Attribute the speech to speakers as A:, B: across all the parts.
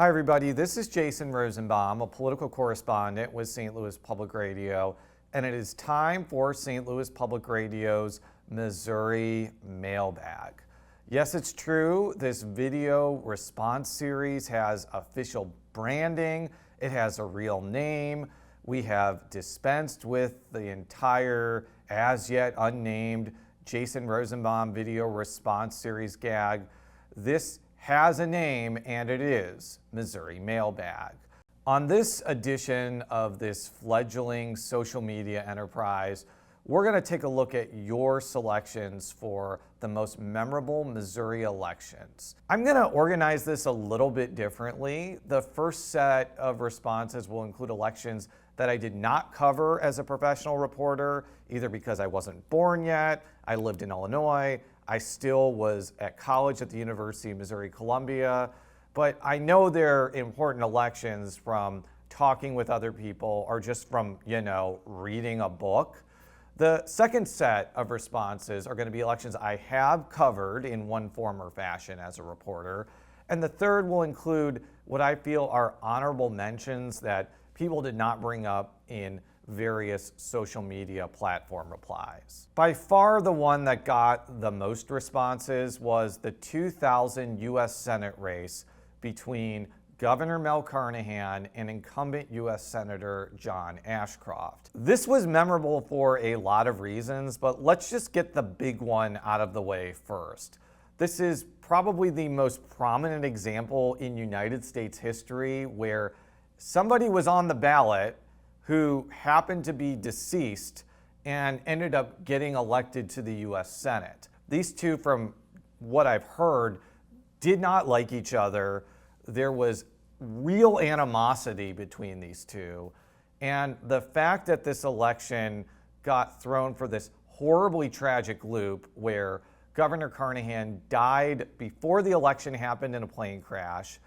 A: Hi everybody, this is Jason Rosenbaum, a political correspondent with St. Louis Public Radio, and it is time for St. Louis Public Radio's Missouri Mailbag. Yes, it's true, this video response series has official branding, it has a real name, we have dispensed with the entire as yet unnamed Jason Rosenbaum video response series gag. This has a name, and it is Missouri Mailbag. On this edition of this fledgling social media enterprise, we're going to take a look at your selections for the most memorable Missouri elections. I'm going to organize this a little bit differently. The first set of responses will include elections that I did not cover as a professional reporter, either because I wasn't born yet, I lived in Illinois, I still was at college at the University of Missouri-Columbia, but I know they're important elections from talking with other people or just from, reading a book. The second set of responses are going to be elections I have covered in one form or fashion as a reporter. And the third will include what I feel are honorable mentions that people did not bring up in various social media platform replies. By far the one that got the most responses was the 2000 U.S. Senate race between Governor Mel Carnahan and incumbent U.S. Senator John Ashcroft. This was memorable for a lot of reasons, but let's just get the big one out of the way first. This is probably the most prominent example in United States history where somebody was on the ballot who happened to be deceased and ended up getting elected to the U.S. Senate. These two, from what I've heard, did not like each other. There was real animosity between these two. And the fact that this election got thrown for this horribly tragic loop where Governor Carnahan died before the election happened in a plane crash,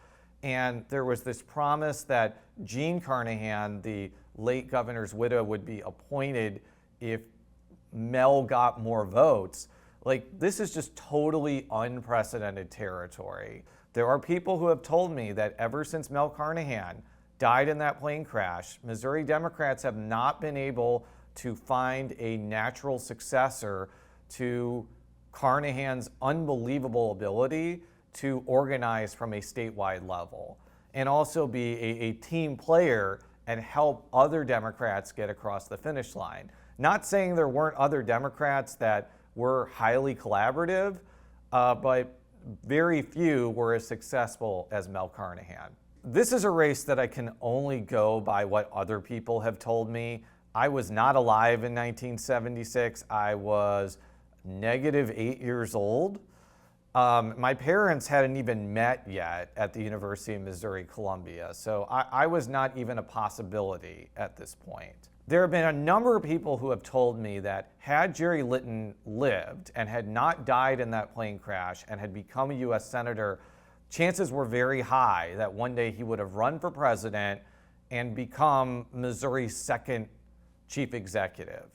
A: and there was this promise that Jean Carnahan, the late governor's widow, would be appointed if Mel got more votes. This is just totally unprecedented territory. There are people who have told me that ever since Mel Carnahan died in that plane crash, Missouri Democrats have not been able to find a natural successor to Carnahan's unbelievable ability to organize from a statewide level and also be a team player and help other Democrats get across the finish line. Not saying there weren't other Democrats that were highly collaborative, but very few were as successful as Mel Carnahan. This is a race that I can only go by what other people have told me. I was not alive in 1976. I was -8 years old. My parents hadn't even met yet at the University of Missouri-Columbia, so I was not even a possibility at this point. There have been a number of people who have told me that had Jerry Litton lived and had not died in that plane crash and had become a U.S. Senator, chances were very high that one day he would have run for president and become Missouri's second chief executive.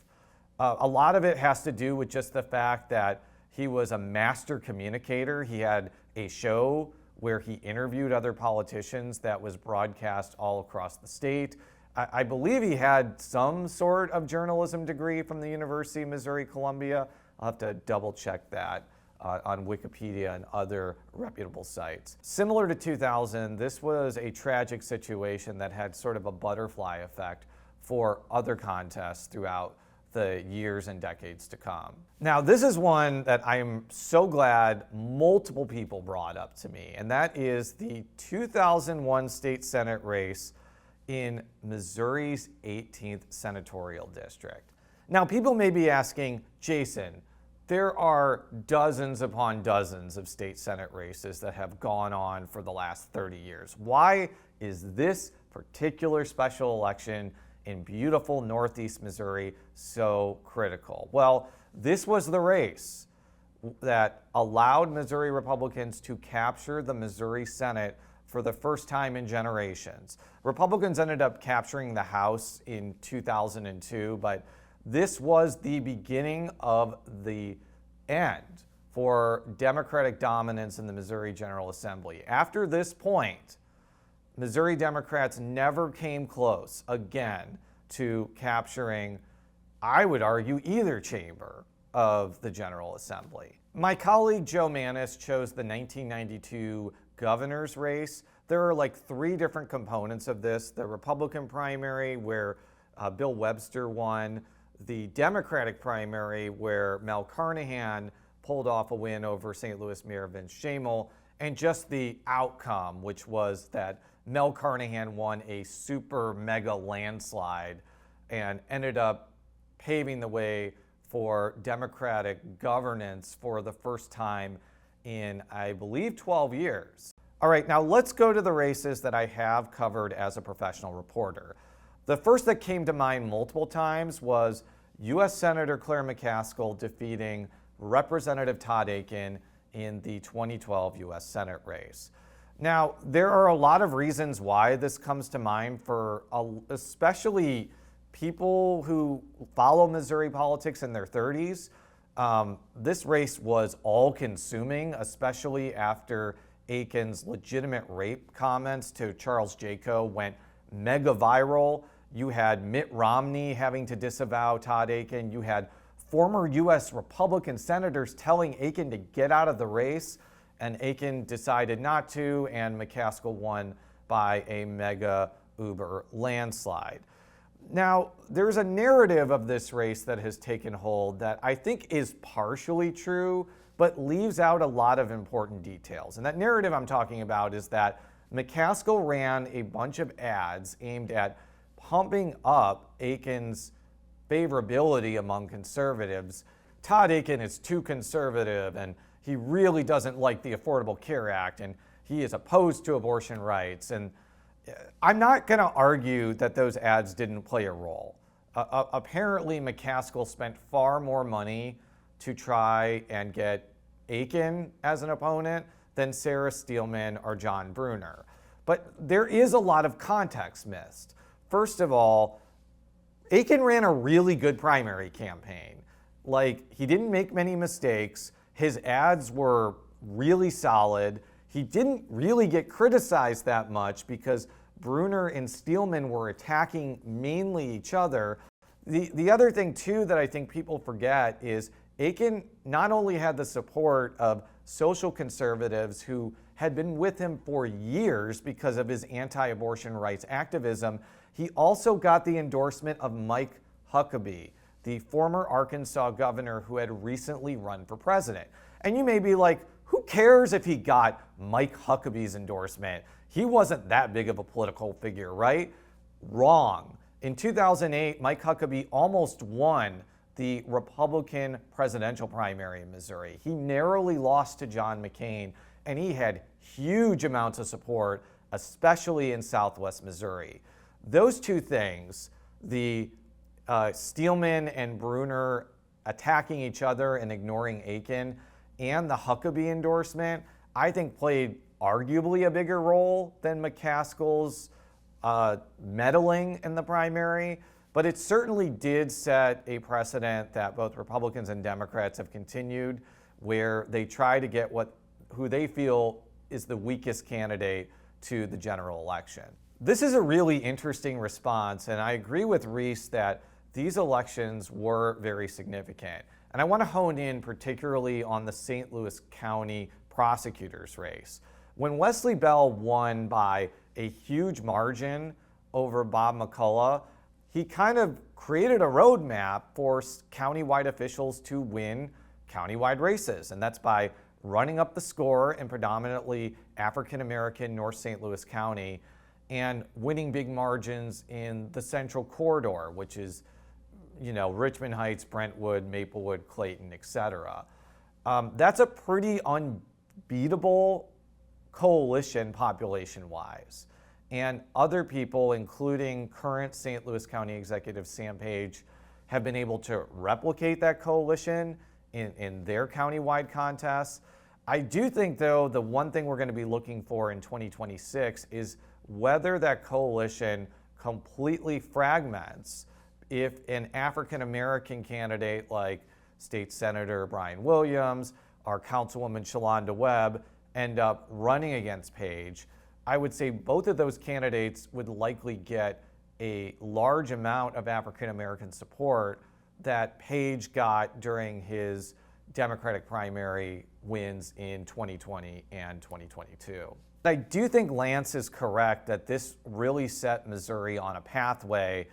A: A lot of it has to do with just the fact that he was a master communicator. He had a show where he interviewed other politicians that was broadcast all across the state. I believe he had some sort of journalism degree from the University of Missouri-Columbia. I'll have to double check that on Wikipedia and other reputable sites. Similar to 2000, this was a tragic situation that had sort of a butterfly effect for other contests throughout the years and decades to come. Now, this is one that I am so glad multiple people brought up to me, and that is the 2001 state Senate race in Missouri's 18th senatorial district. Now, people may be asking, Jason, there are dozens upon dozens of state Senate races that have gone on for the last 30 years. Why is this particular special election in beautiful Northeast Missouri so critical? Well, this was the race that allowed Missouri Republicans to capture the Missouri Senate for the first time in generations. Republicans ended up capturing the House in 2002, but this was the beginning of the end for Democratic dominance in the Missouri General Assembly. After this point, Missouri Democrats never came close, again, to capturing, I would argue, either chamber of the General Assembly. My colleague Joe Mannis chose the 1992 governor's race. There are like 3 different components of this: the Republican primary, where Bill Webster won; the Democratic primary, where Mel Carnahan pulled off a win over St. Louis Mayor Vince Schamel; and just the outcome, which was that Mel Carnahan won a super mega landslide and ended up paving the way for Democratic governance for the first time in, I believe, 12 years. All right, now let's go to the races that I have covered as a professional reporter. The first that came to mind multiple times was U.S. Senator Claire McCaskill defeating Representative Todd Akin in the 2012 U.S. Senate race. Now, there are a lot of reasons why this comes to mind for especially people who follow Missouri politics in their 30s. This race was all-consuming, especially after Akin's legitimate rape comments to Charles Jaco went mega viral. You had Mitt Romney having to disavow Todd Akin. You had former U.S. Republican senators telling Akin to get out of the race, and Akin decided not to, and McCaskill won by a mega uber landslide. Now, there's a narrative of this race that has taken hold that I think is partially true, but leaves out a lot of important details. And that narrative I'm talking about is that McCaskill ran a bunch of ads aimed at pumping up Akin's favorability among conservatives. Todd Akin is too conservative, and he really doesn't like the Affordable Care Act, and he is opposed to abortion rights. And I'm not going to argue that those ads didn't play a role. Apparently, McCaskill spent far more money to try and get Akin as an opponent than Sarah Steelman or John Brunner. But there is a lot of context missed. First of all, Akin ran a really good primary campaign. Like, he didn't make many mistakes. His ads were really solid. He didn't really get criticized that much because Brunner and Steelman were attacking mainly each other. The other thing, too, that I think people forget is Akin not only had the support of social conservatives who had been with him for years because of his anti-abortion rights activism, he also got the endorsement of Mike Huckabee, the former Arkansas governor who had recently run for president. And you may be like, who cares if he got Mike Huckabee's endorsement? He wasn't that big of a political figure, right? Wrong. In 2008, Mike Huckabee almost won the Republican presidential primary in Missouri. He narrowly lost to John McCain, and he had huge amounts of support, especially in Southwest Missouri. Those two things, the Steelman and Brunner attacking each other and ignoring Akin, and the Huckabee endorsement, I think played arguably a bigger role than McCaskill's meddling in the primary. But it certainly did set a precedent that both Republicans and Democrats have continued, where they try to get who they feel is the weakest candidate to the general election. This is a really interesting response, and I agree with Reese that these elections were very significant. And I want to hone in particularly on the St. Louis County prosecutor's race. When Wesley Bell won by a huge margin over Bob McCullough, he kind of created a roadmap for countywide officials to win countywide races, and that's by running up the score in predominantly African-American North St. Louis County and winning big margins in the Central Corridor, which is, Richmond Heights, Brentwood, Maplewood, Clayton, etc. That's a pretty unbeatable coalition population-wise. And other people, including current St. Louis County Executive Sam Page, have been able to replicate that coalition in their countywide contests. I do think, though, the one thing we're going to be looking for in 2026 is whether that coalition completely fragments if an African-American candidate like State Senator Brian Williams or Councilwoman Shalonda Webb end up running against Page. I would say both of those candidates would likely get a large amount of African American support that Page got during his Democratic primary wins in 2020 and 2022. I do think Lance is correct that this really set Missouri on a pathway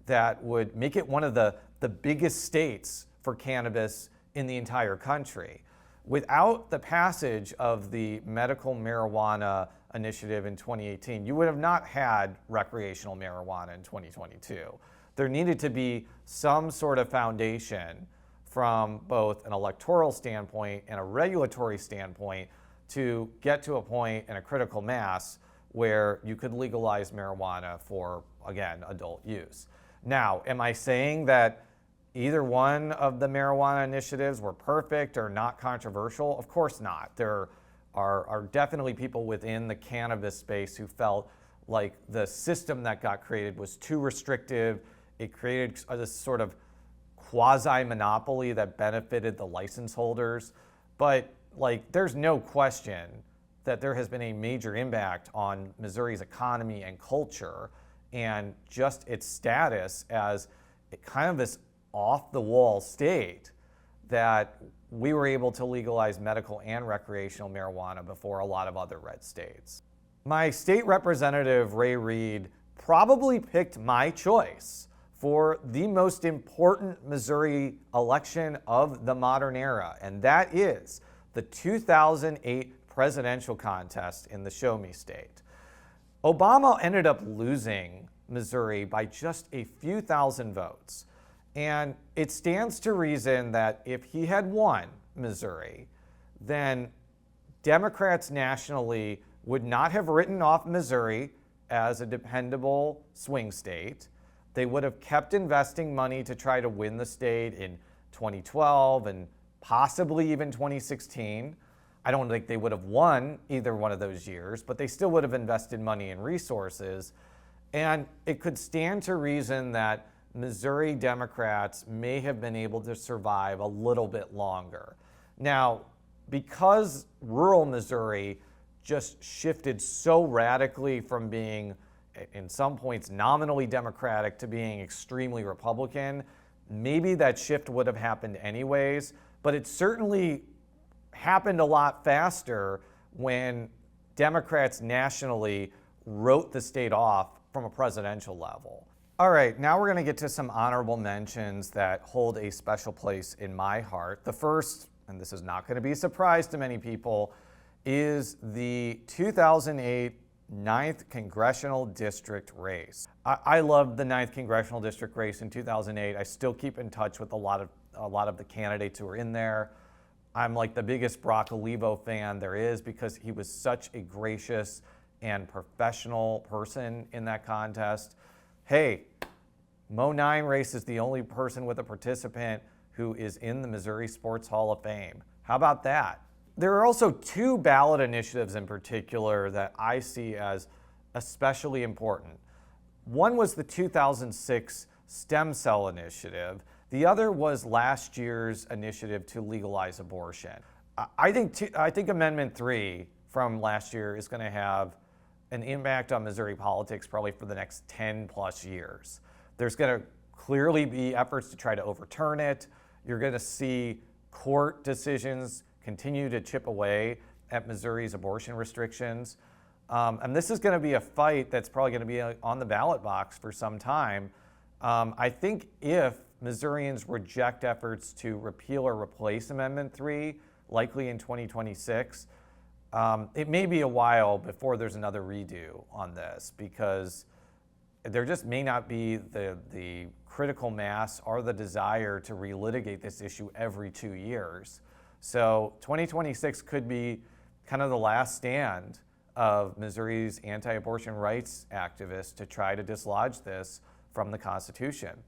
A: that would make it one of the biggest states for cannabis in the entire country. Without the passage of the medical marijuana initiative in 2018, you would have not had recreational marijuana in 2022. There needed to be some sort of foundation from both an electoral standpoint and a regulatory standpoint to get to a point and a critical mass where you could legalize marijuana for, again, adult use. Now, am I saying that either one of the marijuana initiatives were perfect or not controversial? Of course not. There are definitely people within the cannabis space who felt like the system that got created was too restrictive. It created this sort of quasi-monopoly that benefited the license holders. But there's no question that there has been a major impact on Missouri's economy and culture and just its status as kind of this off-the-wall state that we were able to legalize medical and recreational marijuana before a lot of other red states. My state representative, Ray Reed, probably picked my choice for the most important Missouri election of the modern era, and that is the 2008 presidential contest in the Show Me State. Obama ended up losing Missouri by just a few thousand votes. And it stands to reason that if he had won Missouri, then Democrats nationally would not have written off Missouri as a dependable swing state. They would have kept investing money to try to win the state in 2012 and possibly even 2016. I don't think they would have won either one of those years, but they still would have invested money and resources. And it could stand to reason that Missouri Democrats may have been able to survive a little bit longer. Now, because rural Missouri just shifted so radically from being, in some points, nominally Democratic to being extremely Republican, maybe that shift would have happened anyways, but it certainly happened a lot faster when Democrats nationally wrote the state off from a presidential level. All right, now we're going to get to some honorable mentions that hold a special place in my heart. The first, and this is not going to be a surprise to many people, is the 2008 9th Congressional District race. I loved the 9th Congressional District race in 2008. I still keep in touch with a lot of the candidates who are in there. I'm like the biggest Brock Olivo fan there is because he was such a gracious and professional person in that contest. Hey, Mo 9 race is the only person with a participant who is in the Missouri Sports Hall of Fame. How about that? There are also two ballot initiatives in particular that I see as especially important. One was the 2006 stem cell initiative. The other was last year's initiative to legalize abortion. I think Amendment 3 from last year is going to have an impact on Missouri politics probably for the next 10 plus years. There's going to clearly be efforts to try to overturn it. You're going to see court decisions continue to chip away at Missouri's abortion restrictions. And this is going to be a fight that's probably going to be on the ballot box for some time. I think if Missourians reject efforts to repeal or replace Amendment 3, likely in 2026, it may be a while before there's another redo on this because there just may not be the critical mass or the desire to relitigate this issue every 2 years. So 2026 could be kind of the last stand of Missouri's anti-abortion rights activists to try to dislodge this from the Constitution.